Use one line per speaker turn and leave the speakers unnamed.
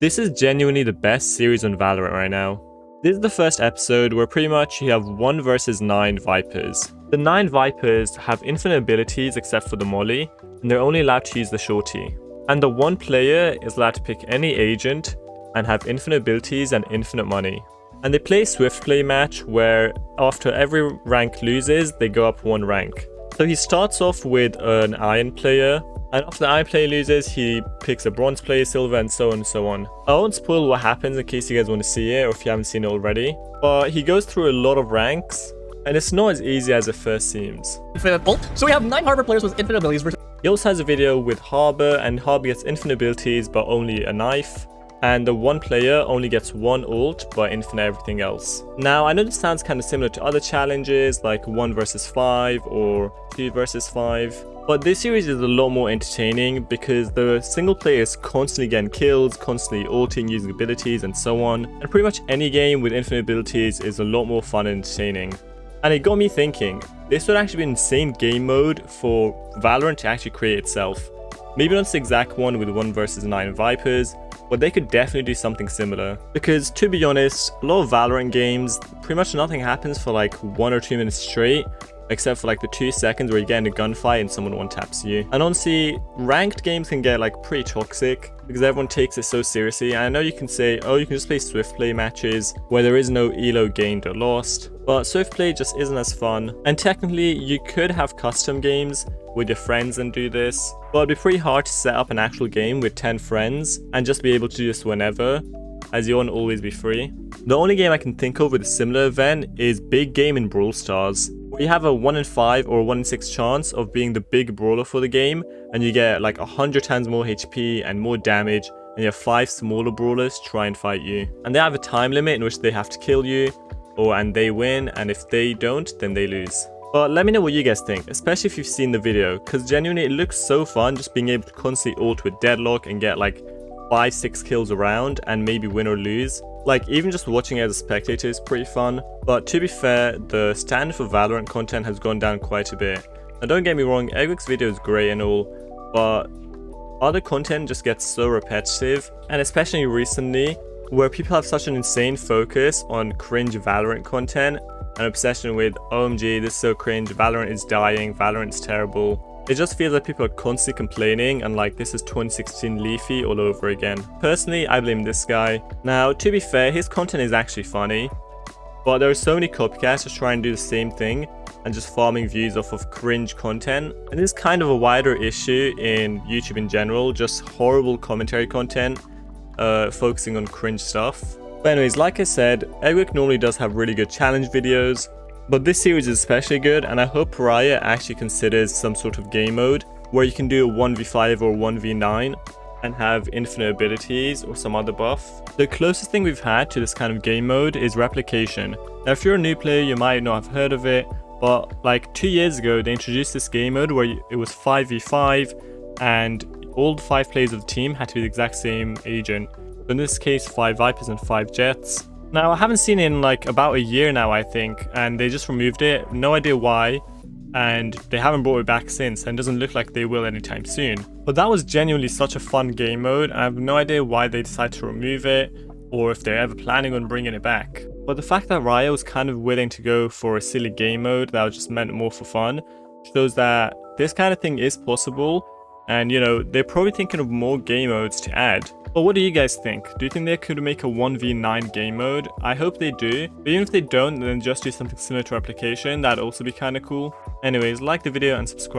This is genuinely the best series on Valorant right now. This is the first episode where pretty much you have 1 versus 9 Vipers. The 9 Vipers have infinite abilities except for the Molly, and they're only allowed to use the Shorty. And the one player is allowed to pick any agent and have infinite abilities and infinite money. And they play a swift play match where after every rank loses, they go up 1 rank. So he starts off with an iron player, and after the iron player loses, he picks a bronze player, silver, and so on and so on. I won't spoil what happens in case you guys want to see it or if you haven't seen it already. But he goes through a lot of ranks, and it's not as easy as it first seems.
Infinite bolt. So we have 9 Harbor players with infinite abilities versus...
He also has a video with Harbor, and Harbor gets infinite abilities but only a knife. And the one player only gets 1 ult but infinite everything else. Now I know this sounds kind of similar to other challenges like 1 versus 5 or 2 versus 5. But this series is a lot more entertaining because the single player is constantly getting kills, constantly ulting, using abilities and so on. And pretty much any game with infinite abilities is a lot more fun and entertaining. And it got me thinking, this would actually be an insane game mode for Valorant to actually create itself. Maybe not the exact one with 1 versus 9 Vipers, but they could definitely do something similar. Because to be honest, a lot of Valorant games, pretty much nothing happens for like 1 or 2 minutes straight, except for like the 2 seconds where you get in a gunfight and someone one-taps you. And honestly, ranked games can get like pretty toxic because everyone takes it so seriously. And I know you can say, oh, you can just play swift play matches where there is no elo gained or lost, but swift play just isn't as fun. And technically, you could have custom games with your friends and do this, but it'd be pretty hard to set up an actual game with 10 friends and just be able to do this whenever, as you won't always be free. The only game I can think of with a similar event is Big Game in Brawl Stars, where you have a 1 in 5 or 1 in 6 chance of being the big brawler for the game, and you get like 100 times more HP and more damage, and you have 5 smaller brawlers try and fight you. And they have a time limit in which they have to kill you, and they win, and if they don't, then they lose. But let me know what you guys think, especially if you've seen the video, because genuinely it looks so fun just being able to constantly ult with deadlock and get like 5-6 kills around and maybe win or lose. Like even just watching it as a spectator is pretty fun. But to be fair, the standard for Valorant content has gone down quite a bit. Now don't get me wrong, Eggwick's video is great and all, but other content just gets so repetitive, and especially recently where people have such an insane focus on cringe Valorant content, an obsession with OMG, this is so cringe, Valorant is dying, Valorant's terrible. It just feels like people are constantly complaining and like this is 2016 Leafy all over again. Personally, I blame this guy. Now, to be fair, his content is actually funny, but there are so many copycats just trying to do the same thing and just farming views off of cringe content. And this is kind of a wider issue in YouTube in general, just horrible commentary content, focusing on cringe stuff. But anyways, like I said, Eggwick normally does have really good challenge videos, but this series is especially good, and I hope Pariah actually considers some sort of game mode where you can do a 1v5 or 1v9 and have infinite abilities or some other buff. The closest thing we've had to this kind of game mode is replication. Now if you're a new player, you might not have heard of it, but like 2 years ago they introduced this game mode where it was 5v5 and all the 5 players of the team had to be the exact same agent. So in this case, 5 Vipers and 5 Jets. Now I haven't seen it in like about a year now I think, and they just removed it, no idea why, and they haven't brought it back since, and it doesn't look like they will anytime soon. But that was genuinely such a fun game mode, and I have no idea why they decided to remove it, or if they're ever planning on bringing it back. But the fact that Riot was kind of willing to go for a silly game mode that was just meant more for fun shows that this kind of thing is possible, and you know, they're probably thinking of more game modes to add. But what do you guys think? Do you think they could make a 1v9 game mode? I hope they do, but even if they don't, then just do something similar to replication, that'd also be kinda cool. Anyways, like the video and subscribe.